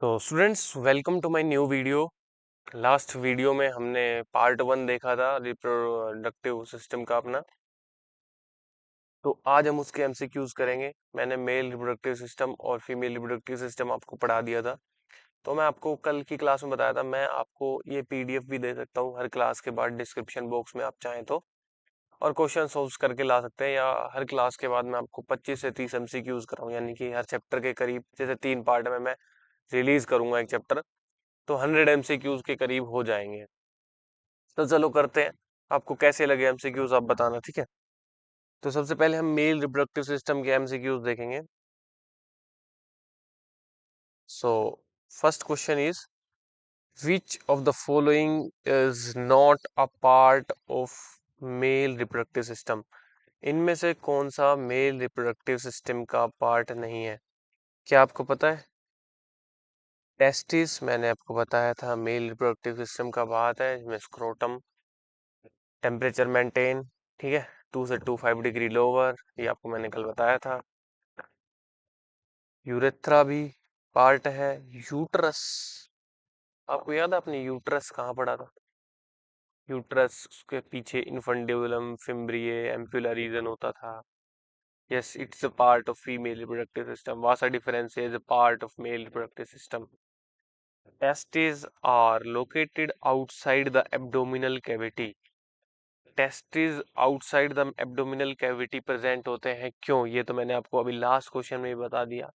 तो students welcome to my new video. Last video में हमने पार्ट 1 देखा था रिप्रोडक्टिव सिस्टम का अपना। तो आज हम उसके एमसीक्यूज करेंगे। मैंने मेल रिप्रोडक्टिव सिस्टम और फीमेल रिप्रोडक्टिव सिस्टम आपको पढ़ा दिया था। तो मैं आपको कल की क्लास में बताया था, मैं आपको ये पीडीएफ भी दे सकता हूँ हर क्लास के बाद डिस्क्रिप्शन बॉक्स में, आप चाहें तो। और क्वेश्चन सोल्व करके ला सकते हैं, या हर क्लास के बाद मैं आपको 25 से 30 एमसीक्यूज कराऊँ, यानी कि हर चैप्टर के करीब, जैसे 3 पार्ट में मैं रिलीज करूंगा एक चैप्टर, तो 100 एमसीक्यूज के करीब हो जाएंगे। तो चलो करते हैं। आपको कैसे लगे एमसीक्यूज आप बताना, ठीक है। तो सबसे पहले हम मेल रिप्रोडक्टिव सिस्टम के एमसीक्यूज देखेंगे। So first question is, which of the following is not a part of male reproductive system. इनमें से कौन सा मेल रिप्रोडक्टिव सिस्टम का पार्ट नहीं है? क्या आपको पता है? टेस्टिस मैंने आपको बताया था मेल रिप्रोडक्टिव सिस्टम का पार्ट है, इसमें स्क्रोटम, टेम्परेचर मेंटेन, ठीक है, 2 से 25 डिग्री लोअर, ये आपको मैंने कल बताया था। यूरेथ्रा भी पार्ट है। यूट्रस, आपको याद है आपने यूट्रस कहाँ पढ़ा था? यूट्रस, उसके पीछे इन्फंडेबुलम फिम्ब्रिए एम्पुला रीजन होता था। Yes, it's a part of female reproductive system. Vasa deferens is a part of male reproductive system. Testis are located outside the abdominal cavity. Testis outside the abdominal cavity present होते हैं, क्यों? ये तो मैंने आपको अभी लास्ट क्वेश्चन में ही बता दिया।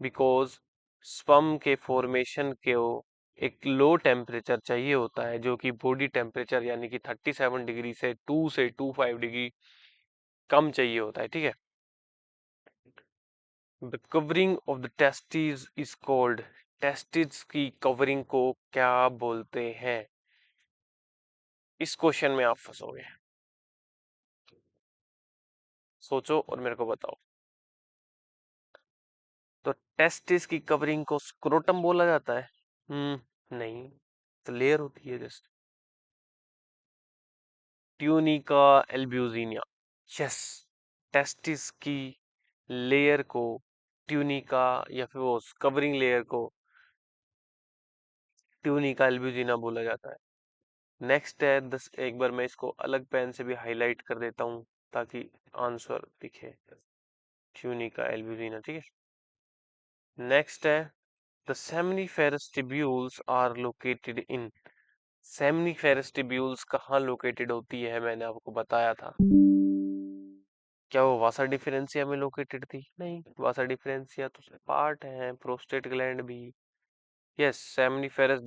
बिकॉज स्पर्म के फॉर्मेशन को एक लो टेम्परेचर चाहिए होता है, जो कि बॉडी टेम्परेचर यानी कि 37 डिग्री से 2 से 25 डिग्री कम चाहिए होता है, ठीक है। The covering of the testis is called, testis की कवरिंग को क्या बोलते हैं? इस क्वेश्चन में आप फंसोगे, सोचो और मेरे को बताओ। तो टेस्टिस की कवरिंग को स्क्रोटम बोला जाता है? नहीं, तो लेयर होती है just, tunica albuginea. Yes, testis की लेयर को ट्यूनिका, या फिर वो कवरिंग लेयर को ट्यूनिका एल्ब्यूजिना बोला जाता है। नेक्स्ट है दस, एक बार मैं इसको अलग पेन से भी हाईलाइट कर देता हूँ ताकि आंसर दिखे। ट्यूनिका एल्ब्यूजिना, ठीक है। नेक्स्ट है, the seminiferous tubules are located in. Seminiferous tubules कहाँ लोकेटेड होती है, मैंने आपको बताया था। क्या वो वासा डिफरेंशिया में लोकेटेड थी? नहीं, वासा डिफरेंशिया तो पार्ट है प्रोस्टेट ग्लैंड भी। यस, सेमिनिफेरस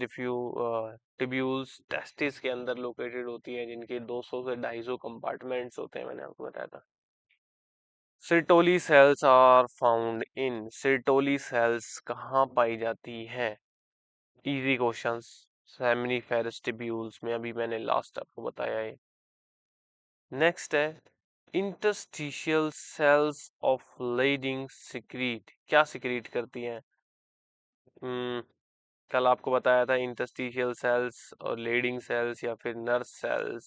टिब्यूल्स टेस्टिस के अंदर लोकेटेड होती है, जिनके 200 से 250 कंपार्टमेंट्स होते हैं, मैंने आपको बताया था। Sertoli cells are found in, Sertoli cells कहाँ पाई जाती हैं? Easy questions. सेमिनिफेरस टिब्यूल्स में, अभी मैंने लास्ट आपको बताया है। नेक्स्ट है, interstitial cells of lading secrete, क्या सिक्रीट करती हैं? हम्म कल आपको बताया था इंटरस्टिशियल सेल्स और लेडिंग सेल्स या फिर नर्स सेल्स,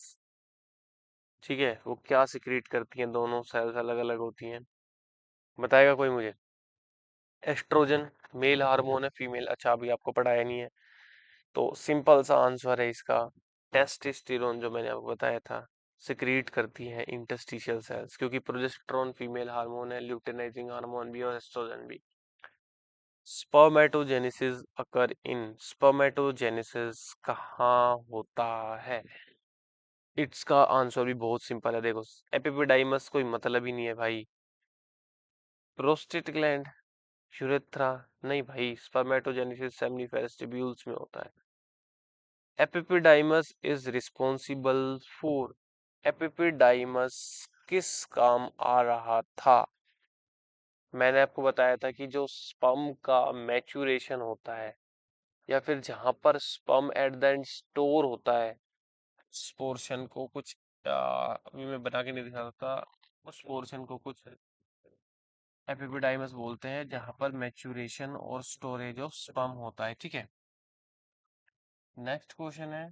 ठीक है, वो क्या सिक्रीट करती हैं? दोनों सेल्स अलग अलग होती हैं, बताएगा कोई मुझे? एस्ट्रोजन मेल हार्मोन है, फीमेल, अच्छा अभी आपको पढ़ाया नहीं है, तो सिंपल सा आंसर है इसका टेस्टोस्टेरोन, जो मैंने आपको बताया था, सिक्रीट करती हैं इंटरस्टिशियल सेल्स, क्योंकि प्रोजेस्टेरोन फीमेल हार्मोन है, ल्यूटेनाइजिंग हार्मोन भी और एस्ट्रोजन भी। स्पर्मेटोजेनेसिस अकर इन, स्पर्मेटोजेनेसिस कहाँ होता है? इट्स का आंसर भी बहुत सिंपल है, देखो, एपिपिडाइमस कोई मतलब ही नहीं है भाई। प्रोस्टेट ग्लैंड, यूरेथ्रा, नहीं भाई, स्पर्मेटोजेनेसिस सेमिनिफेरस ट्यूब्यूल्स में होता है। एपिपिडाइमस इज रिस्पॉन्सिबल फॉर, एपिपिडाइमस किस काम आ रहा था? मैंने आपको बताया था कि जो स्पर्म का मैच्योरेशन होता है, या फिर जहां पर sperm at the end store होता है, उस पोर्शन को कुछ अभी मैं बना के नहीं दिखा सकता, उस पोर्शन को कुछ एपिपिडाइमस बोलते हैं, जहां पर मैच्योरेशन और स्टोरेज ऑफ स्पर्म होता है, ठीक है। नेक्स्ट क्वेश्चन है,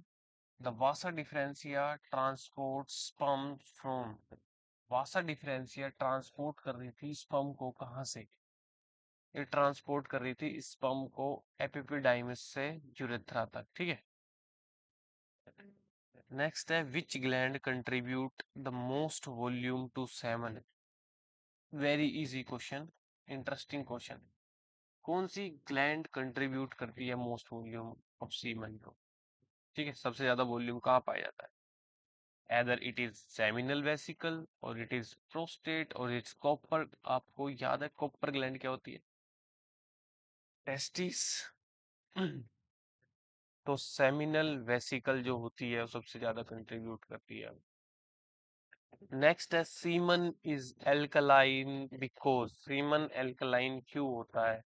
the Vasa differentia transport sperm from, Vasa differentia transport कर रही थी स्पर्म को कहां से? ये ट्रांसपोर्ट कर रही थी स्पर्म को एपिपिडाइमिस से यूरेथ्रा तक, ठीक है। नेक्स्ट है which gland contribute the most volume to semen. Very easy question, interesting question. कौन सी ग्लैंड कंट्रीब्यूट करती है मोस्ट वॉल्यूम ऑफ सीमन को, ठीक है, सबसे ज्यादा वॉल्यूम कहाँ पाया जाता है। Either it is seminal vesicle और इट इज प्रोस्टेट और इट्स कॉपर। आपको याद है कॉपर ग्लैंड क्या होती है, टेस्टिस। तो सेमिनल वेसिकल जो होती है वो सबसे ज्यादा कंट्रीब्यूट करती है। नेक्स्ट है semen is alkaline because. Semen alkaline क्यों होता है।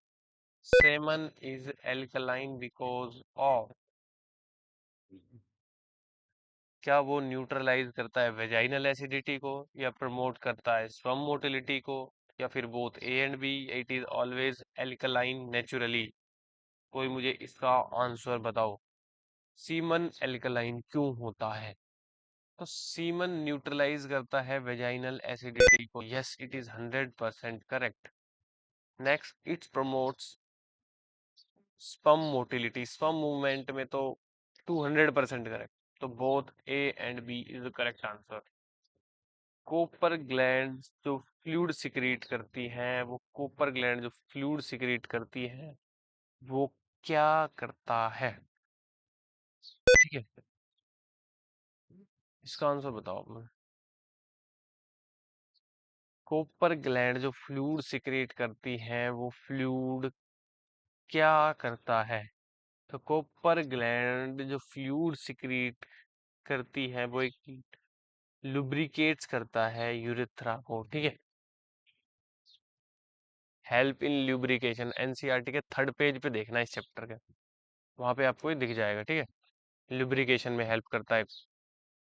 Semen is alkaline because of. क्या वो न्यूट्रलाइज करता है वेजाइनल एसिडिटी को, या प्रमोट करता है स्पर्म मोटिलिटी को, या फिर both A and B. It is always alkaline naturally. कोई मुझे इसका आंसर बताओ, सीमन एल्कलाइन क्यों होता है। तो सीमन न्यूट्रलाइज करता है वेजाइनल एसिडिटी को। Yes, it is 100% correct. Next, it promotes sperm motility. Sperm movement में तो 200% करेक्ट। तो both A and B is the correct answer. Cowper gland जो फ्लूइड सिक्रीट करती हैं, वो कोपर ग्लैंड जो फ्लूइड सिक्रीट करती है वो क्या करता है, ठीक है। इसका आंसर बताओ। कोपर ग्लैंड जो फ्लूइड सिक्रेट करती है वो फ्लूइड क्या करता है। तो कोपर ग्लैंड जो फ्लूइड सिक्रेट करती है वो एक लुब्रिकेट्स करता है यूरेथ्रा को, ठीक है। हेल्प इन लुब्रिकेशन, एनसीईआरटी के 3rd पेज पे देखना इस चैप्टर के, वहां पे आपको ये दिख जाएगा, ठीक है। लुब्रिकेशन में हेल्प करता है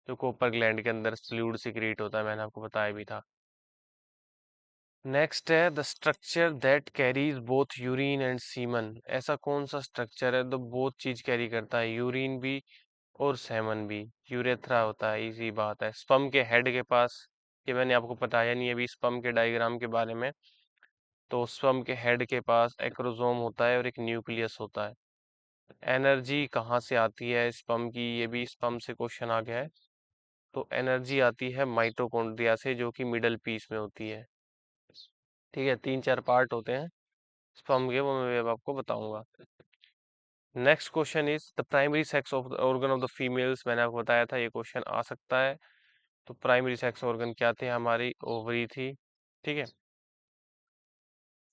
जो कोपर ग्लैंड के अंदर फ्लूइड सिक्रेट होता है, मैंने आपको बताया भी था। नेक्स्ट है the structure that carries both urine and semen. ऐसा कौन सा स्ट्रक्चर है जो बोथ चीज कैरी करता है, यूरिन भी और सेमन भी। यूरेथ्रा होता है, इजी बात है। स्पर्म के हेड के पास, ये मैंने आपको बताया नहीं अभी स्पर्म के डायग्राम के बारे में। तो स्पर्म के हेड के पास एक्रोसोम होता है और एक न्यूक्लियस होता है। एनर्जी कहाँ से आती है स्पर्म की, ये भी स्पर्म से क्वेश्चन आ गया है। तो एनर्जी आती है माइटोकॉन्ड्रिया से जो कि मिडल पीस में होती है, ठीक है। 3-4 पार्ट होते हैं स्पर्म के, वो मैं अब आपको बताऊंगा। Next question is the primary sex of the organ of the females. मैंने आपको बताया था ये क्वेश्चन आ सकता है। तो प्राइमरी सेक्स ऑर्गन क्या थे, हमारी ओवरी थी, ठीक है।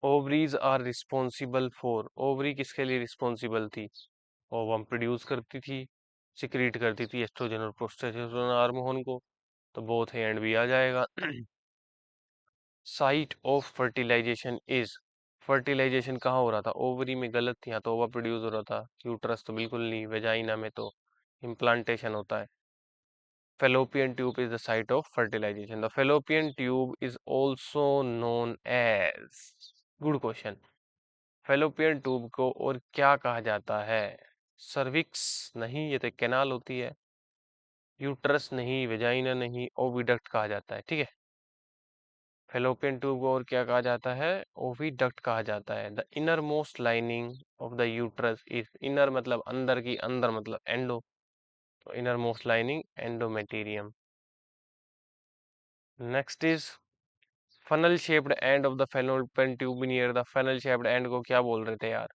Ovaries are responsible for. Ovary किसके लिए रिस्पॉन्सिबल थी, ओवम प्रोड्यूस करती थी, सिक्रीट करती थी एस्ट्रोजन और प्रोस्टेरोन हार्मोन को। तो बोथ ए एंड बी आ जाएगा। Site of fertilization is. Fertilization कहाँ हो रहा था, ओवरी में, गलत थी, यहाँ तो ओवा प्रोड्यूस हो रहा था। यूट्रस तो बिल्कुल नहीं, वेजाइना में तो इम्प्लांटेशन होता है। fallopian tube is the site of fertilization. The fallopian tube is also known as, good question, fallopian tube को और क्या कहा जाता है। सर्विक्स नहीं, ये तो कैनाल होती है। यूट्रस नहीं, वेजाइना नहीं, ओविडक्ट कहा जाता है, ठीक है। फेलोपियन ट्यूब को और क्या कहा जाता है, ओविडक्ट कहा जाता है। The inner most lining of the uterus is, inner मतलब अंदर की, अंदर मतलब एंडो, तो inner most lining endometrium. Next is funnel shaped end of the fallopian tube near the. Funnel shaped end को क्या बोल रहे थे यार,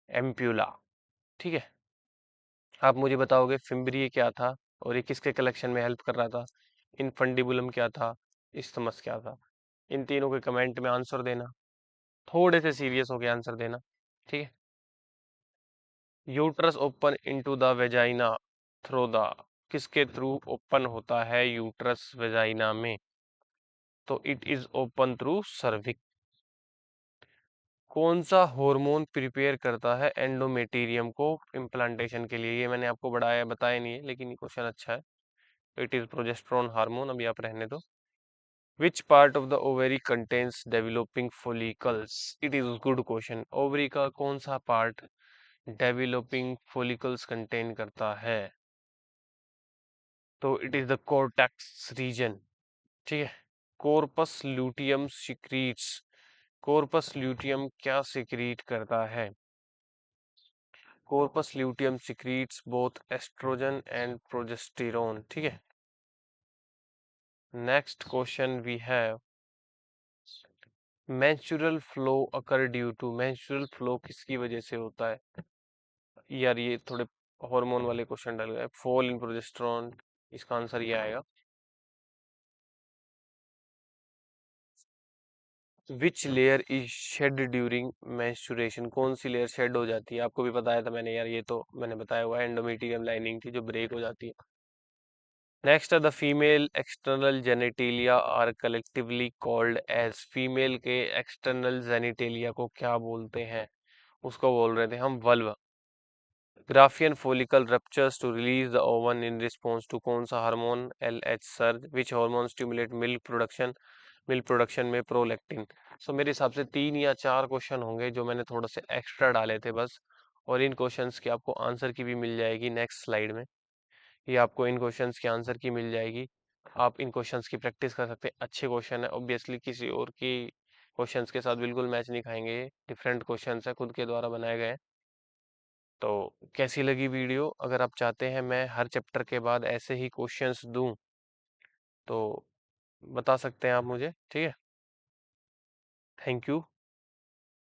एम्प्यूला, ठीक है। आप मुझे बताओगे फिम्ब्रिय क्या था और ये किसके कलेक्शन में हेल्प कर रहा था, इनफंडिबुलम क्या था, इस्थमस क्या था। इन तीनों के कमेंट में आंसर देना, थोड़े से सीरियस होके आंसर देना, ठीक है। Uterus open into the vagina through the, किसके थ्रू ओपन होता है यूट्रस वेजाइना में, तो it is open through cervix. कौन सा हार्मोन प्रिपेयर करता है एंडोमेटीरियम को इम्प्लांटेशन के लिए, ये मैंने आपको बताया नहीं है, लेकिन ये क्वेश्चन अच्छा है। इट इज प्रोजेस्टेरोन हार्मोन, अभी आप रहने दो। Which part of the ovary contains developing follicles. It is good question. Ovary का कौन सा पार्ट डेवलपिंग फोलिकल्स कंटेन करता है, तो it is the cortex region, ठीक है। Corpus luteum secretes corpus luteum क्या सिक्रीट करता है? Corpus luteum secretes both estrogen and progesterone, ठीक है। Next question we have, menstrual flow occur due to, menstrual flow किसकी वजह से होता है? यार ये थोड़े हार्मोन वाले क्वेश्चन डल गए। फॉल इन प्रोजेस्टेरोन, इसका आंसर ये आएगा। Which layer is shed during menstruation, कौन सी लेयर शेड हो जाती है? आपको भी बताया था मैंने यार, ये तो मैंने बताया हुआ है, एंडोमेट्रियम लाइनिंग थी जो ब्रेक हो जाती है। Next the female external genitalia are collectively called as, female के एक्सटर्नल जेनिटेलिया को क्या बोलते हैं? उसको बोल रहे थे हम vulva. Graafian follicle ruptures to release the ovum in response to, कौन सा hormone? LH surge. Which hormone stimulate milk production, milk production में प्रोलैक्टिन। सो मेरे हिसाब से 3 या 4 क्वेश्चन होंगे जो मैंने थोड़ा से एक्स्ट्रा डाले थे बस, और इन क्वेश्चंस की आपको आंसर की भी मिल जाएगी नेक्स्ट स्लाइड में। ये आपको इन क्वेश्चंस के आंसर की मिल जाएगी, आप इन क्वेश्चंस की प्रैक्टिस कर सकते हैं। अच्छे क्वेश्चन है, ऑब्वियसली किसी और की क्वेश्चंस के साथ बिल्कुल मैच नहीं खाएंगे, डिफरेंट क्वेश्चंस है, खुद के द्वारा बनाए गए हैं। तो कैसी लगी वीडियो? अगर आप चाहते हैं मैं हर चैप्टर के बाद ऐसे ही क्वेश्चंस दूं तो बता सकते हैं आप मुझे, ठीक है। Thank you.